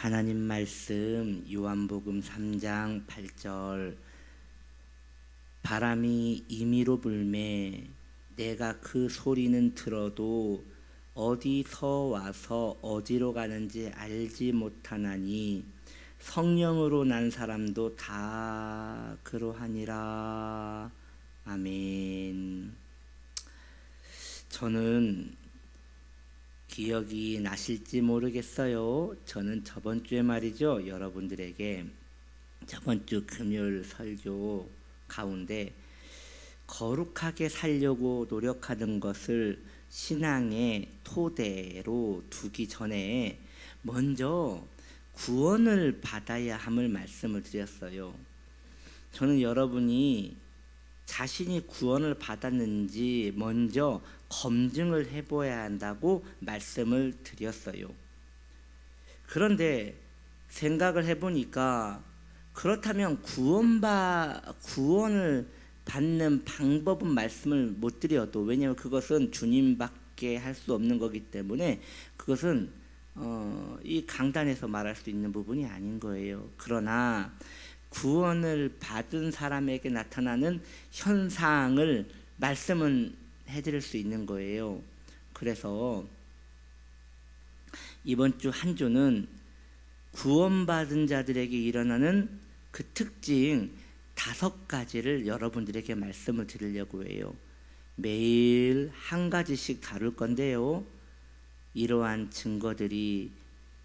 하나님 말씀 요한복음 3장 8절 바람이 임의로 불매 내가 그 소리는 들어도 어디서 와서 어디로 가는지 알지 못하나니 성령으로 난 사람도 다 그러하니라. 아멘. 저는 기억이 나실지 모르겠어요. 저는 저번 주에 말이죠, 여러분들에게 저번 주 금요일 설교 가운데 거룩하게 살려고 노력하는 것을 신앙의 토대로 두기 전에 먼저 구원을 받아야 함을 말씀을 드렸어요. 저는 여러분이 자신이 구원을 받았는지 먼저 검증을 해봐야 한다고 말씀을 드렸어요. 그런데 생각을 해보니까 그렇다면 구원을 받는 방법은 말씀을 못 드려도, 왜냐하면 그것은 주님밖에 할 수 없는 거기 때문에 그것은 이 강단에서 말할 수 있는 부분이 아닌 거예요. 그러나 구원을 받은 사람에게 나타나는 현상을 말씀은 해드릴 수 있는 거예요. 그래서 이번 주 한 주는 구원받은 자들에게 일어나는 그 특징 5가지를 여러분들에게 말씀을 드리려고 해요. 매일 한 가지씩 다룰 건데요, 이러한 증거들이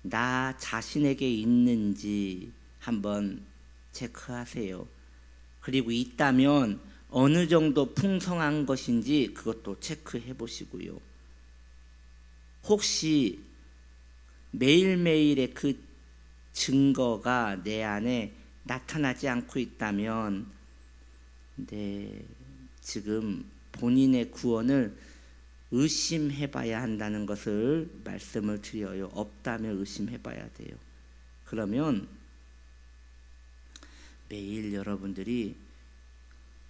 나 자신에게 있는지 한번 체크하세요. 그리고 있다면 어느 정도 풍성한 것인지 그것도 체크해 보시고요. 혹시 매일매일의 그 증거가 내 안에 나타나지 않고 있다면 지금 본인의 구원을 의심해 봐야 한다는 것을 말씀을 드려요. 없다면 의심해 봐야 돼요. 그러면 매일 여러분들이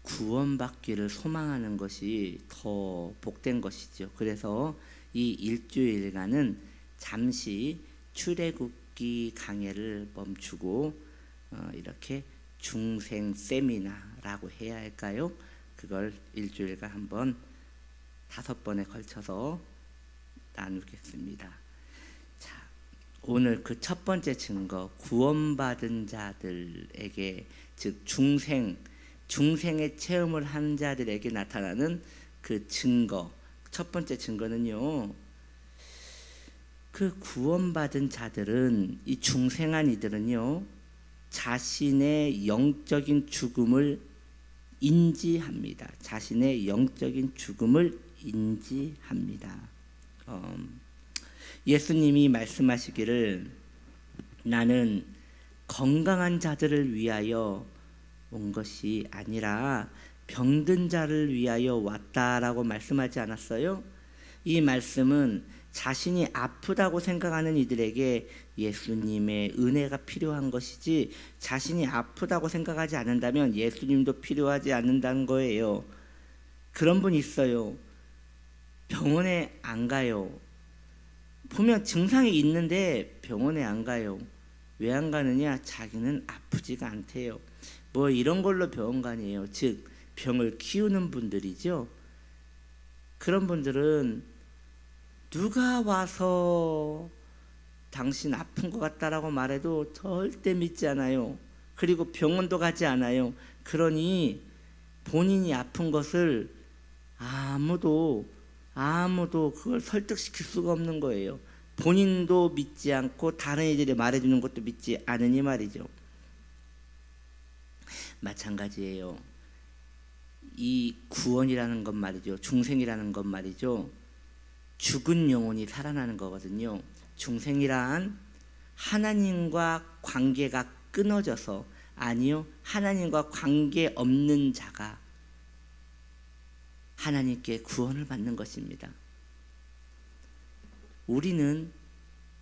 구원받기를 소망하는 것이 더 복된 것이죠. 그래서 이 일주일간은 잠시 출애굽기 강해를 멈추고 이렇게 중생 세미나라고 해야 할까요? 그걸 일주일간 한번 5번에 걸쳐서 나누겠습니다. 자, 오늘 그 첫 번째 증거, 구원받은 자들에게, 즉 중생의 체험을 한 자들에게 나타나는 그 증거, 첫 번째 증거는요, 그 구원받은 자들은, 이 중생한 이들은요, 자신의 영적인 죽음을 인지합니다. 자신의 영적인 죽음을 인지합니다. 예수님이 말씀하시기를 나는 건강한 자들을 위하여 온 것이 아니라 병든 자를 위하여 왔다라고 말씀하지 않았어요? 이 말씀은 자신이 아프다고 생각하는 이들에게 예수님의 은혜가 필요한 것이지, 자신이 아프다고 생각하지 않는다면 예수님도 필요하지 않는다는 거예요. 그런 분 있어요. 병원에 안 가요. 보면 증상이 있는데 병원에 안 가요. 왜 안 가느냐? 자기는 아프지가 않대요. 뭐 이런 걸로 병원 가니에요. 즉 병을 키우는 분들이죠. 그런 분들은 누가 와서 당신 아픈 것 같다라고 말해도 절대 믿지 않아요. 그리고 병원도 가지 않아요. 그러니 본인이 아픈 것을 아무도 그걸 설득시킬 수가 없는 거예요. 본인도 믿지 않고 다른 이들이 말해주는 것도 믿지 않으니 말이죠. 마찬가지예요. 이 구원이라는 것 말이죠, 중생이라는 것 말이죠, 죽은 영혼이 살아나는 거거든요. 중생이란 하나님과 관계가 끊어져서, 아니요, 하나님과 관계 없는 자가 하나님께 구원을 받는 것입니다. 우리는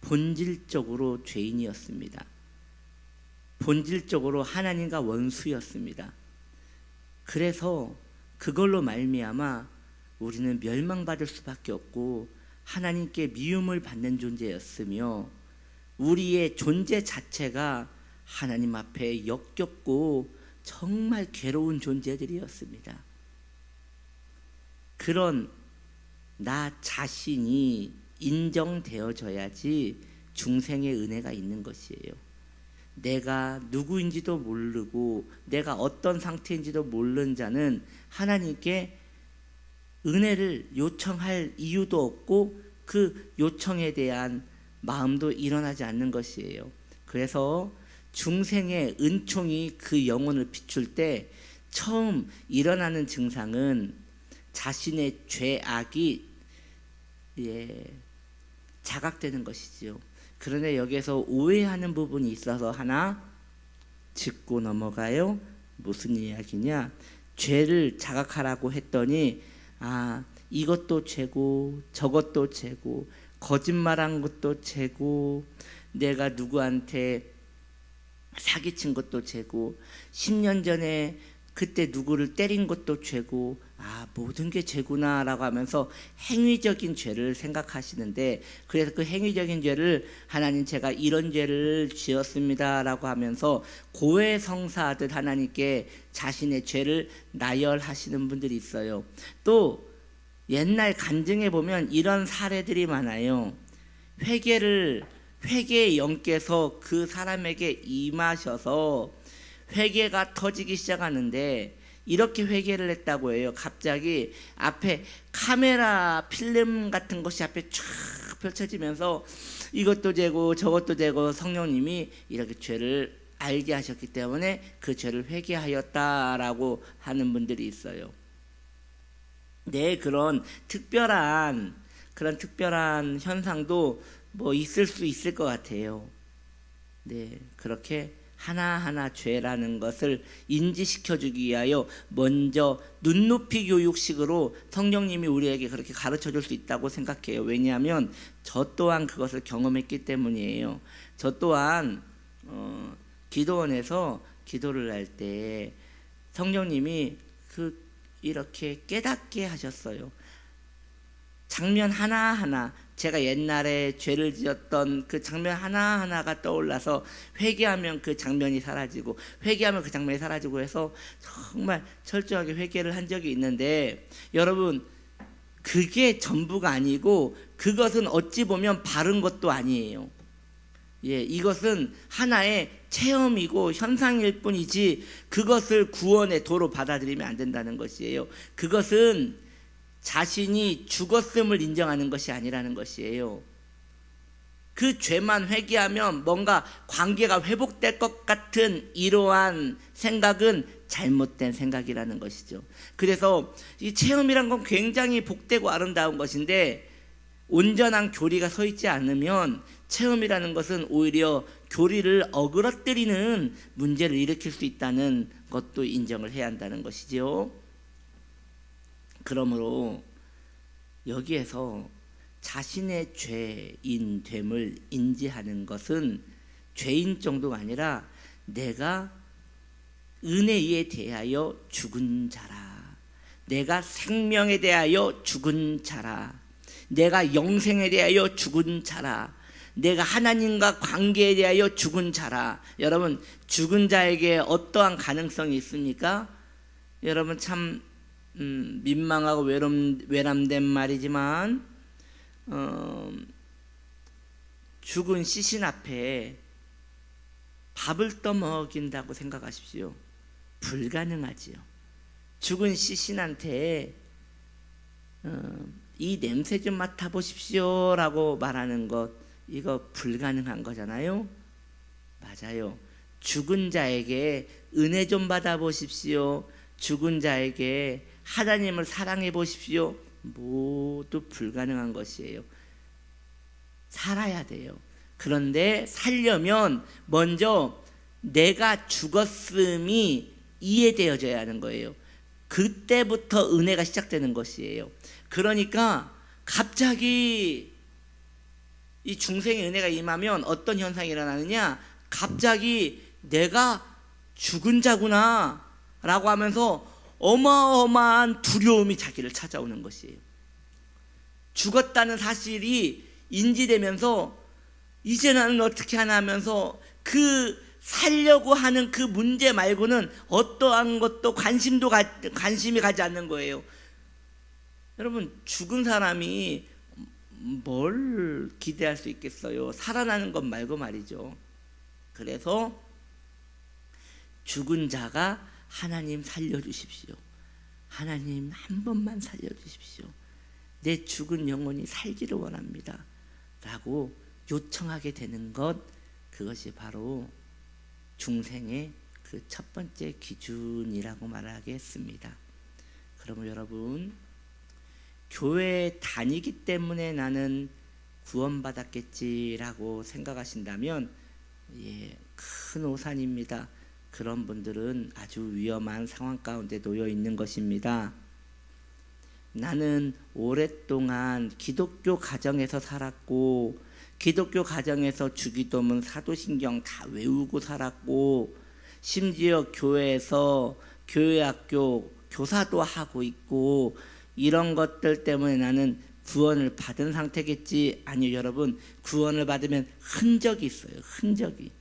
본질적으로 죄인이었습니다. 본질적으로 하나님과 원수였습니다. 그래서 그걸로 말미암아 우리는 멸망받을 수밖에 없고 하나님께 미움을 받는 존재였으며, 우리의 존재 자체가 하나님 앞에 역겹고 정말 괴로운 존재들이었습니다. 그런 나 자신이 인정되어져야지 중생의 은혜가 있는 것이에요. 내가 누구인지도 모르고 내가 어떤 상태인지도 모르는 자는 하나님께 은혜를 요청할 이유도 없고 그 요청에 대한 마음도 일어나지 않는 것이에요. 그래서 중생의 은총이 그 영혼을 비출 때 처음 일어나는 증상은 자신의 죄악이 자각되는 것이지요. 그런데 여기에서 오해하는 부분이 있어서 하나 짚고 넘어가요. 무슨 이야기냐? 죄를 자각하라고 했더니 이것도 죄고 저것도 죄고 거짓말한 것도 죄고 내가 누구한테 사기친 것도 죄고 10년 전에 그때 누구를 때린 것도 죄고 모든 게 죄구나 라고 하면서 행위적인 죄를 생각하시는데, 그래서 그 행위적인 죄를 하나님 제가 이런 죄를 지었습니다 라고 하면서 고해성사하듯 하나님께 자신의 죄를 나열하시는 분들이 있어요. 또 옛날 간증에 보면 이런 사례들이 많아요. 회개의 영께서 그 사람에게 임하셔서 회개가 터지기 시작하는데 이렇게 회개를 했다고 해요. 갑자기 앞에 카메라 필름 같은 것이 앞에 쫙 펼쳐지면서 이것도 죄고 저것도 죄고 성령님이 이렇게 죄를 알게 하셨기 때문에 그 죄를 회개하였다라고 하는 분들이 있어요. 네, 그런 특별한 현상도 있을 수 있을 것 같아요. 네, 그렇게 하나하나 죄라는 것을 인지시켜주기 위하여 먼저 눈높이 교육식으로 성령님이 우리에게 그렇게 가르쳐줄 수 있다고 생각해요. 왜냐하면 저 또한 그것을 경험했기 때문이에요. 저 또한 기도원에서 기도를 할 때 성령님이 이렇게 깨닫게 하셨어요. 장면 하나하나, 제가 옛날에 죄를 지었던 그 장면 하나하나가 떠올라서 회개하면 그 장면이 사라지고 회개하면 그 장면이 사라지고 해서 정말 철저하게 회개를 한 적이 있는데, 여러분 그게 전부가 아니고 그것은 어찌 보면 바른 것도 아니에요. 이것은 하나의 체험이고 현상일 뿐이지 그것을 구원의 도로 받아들이면 안 된다는 것이에요. 그것은 자신이 죽었음을 인정하는 것이 아니라는 것이에요. 그 죄만 회개하면 뭔가 관계가 회복될 것 같은 이러한 생각은 잘못된 생각이라는 것이죠. 그래서 이 체험이란 건 굉장히 복되고 아름다운 것인데 온전한 교리가 서 있지 않으면 체험이라는 것은 오히려 교리를 어그러뜨리는 문제를 일으킬 수 있다는 것도 인정을 해야 한다는 것이죠. 그러므로 여기에서 자신의 죄인 됨을 인지하는 것은 죄인 정도가 아니라 내가 은혜에 대하여 죽은 자라, 내가 생명에 대하여 죽은 자라, 내가 영생에 대하여 죽은 자라, 내가 하나님과 관계에 대하여 죽은 자라. 여러분, 죽은 자에게 어떠한 가능성이 있습니까? 여러분 참 민망하고 외람된 말이지만 죽은 시신 앞에 밥을 떠먹인다고 생각하십시오. 불가능하지요. 죽은 시신한테 이 냄새 좀 맡아보십시오 라고 말하는 것, 이거 불가능한 거잖아요. 맞아요. 죽은 자에게 은혜 좀 받아보십시오, 죽은 자에게 하나님을 사랑해 보십시오, 모두 불가능한 것이에요. 살아야 돼요. 그런데 살려면 먼저 내가 죽었음이 이해되어져야 하는 거예요. 그때부터 은혜가 시작되는 것이에요. 그러니까 갑자기 이 중생의 은혜가 임하면 어떤 현상이 일어나느냐, 갑자기 내가 죽은 자구나 라고 하면서 어마어마한 두려움이 자기를 찾아오는 것이에요. 죽었다는 사실이 인지되면서 이제 나는 어떻게 하나 하면서 그 살려고 하는 그 문제 말고는 어떠한 것도 관심이 가지 않는 거예요. 여러분, 죽은 사람이 뭘 기대할 수 있겠어요? 살아나는 것 말고 말이죠. 그래서 죽은 자가 하나님 살려주십시오. 하나님 한 번만 살려주십시오. 내 죽은 영혼이 살기를 원합니다 라고 요청하게 되는 것, 그것이 바로 중생의 그 첫 번째 기준이라고 말하겠습니다. 그러면 여러분, 교회 다니기 때문에 나는 구원받았겠지라고 생각하신다면 큰 오산입니다. 그런 분들은 아주 위험한 상황 가운데 놓여 있는 것입니다. 나는 오랫동안 기독교 가정에서 살았고, 기독교 가정에서 주기도문, 사도신경 다 외우고 살았고, 심지어 교회에서 교회학교 교사도 하고 있고, 이런 것들 때문에 나는 구원을 받은 상태겠지. 아니요, 여러분, 구원을 받으면 흔적이 있어요. 흔적이.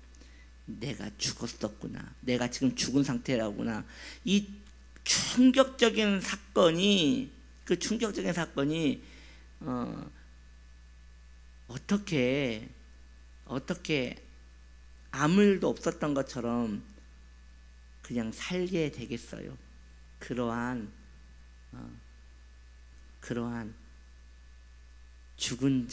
내가 죽었었구나, 내가 지금 죽은 상태라구나. 이 충격적인 사건이, 그 충격적인 사건이 어떻게 아무 일도 없었던 것처럼 그냥 살게 되겠어요. 그러한 죽은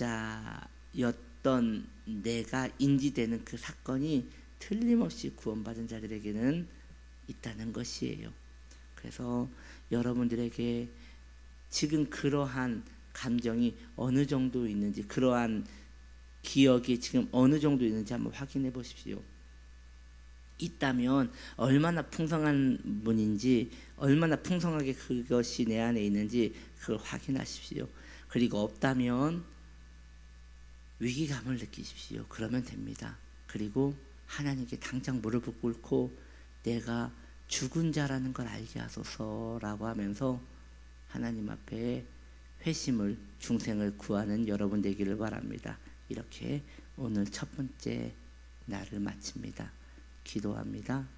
자였던 내가 인지되는 그 사건이 틀림없이 구원받은 자들에게는 있다는 것이에요. 그래서 여러분들에게 지금 그러한 감정이 어느 정도 있는지, 그러한 기억이 지금 어느 정도 있는지 한번 확인해 보십시오. 있다면 얼마나 풍성한 분인지, 얼마나 풍성하게 그것이 내 안에 있는지 그걸 확인하십시오. 그리고 없다면 위기감을 느끼십시오. 그러면 됩니다. 그리고 하나님께 당장 무릎을 꿇고 내가 죽은 자라는 걸 알게 하소서라고 하면서 하나님 앞에 회심을, 중생을 구하는 여러분 되기를 바랍니다. 이렇게 오늘 첫 번째 날을 마칩니다. 기도합니다.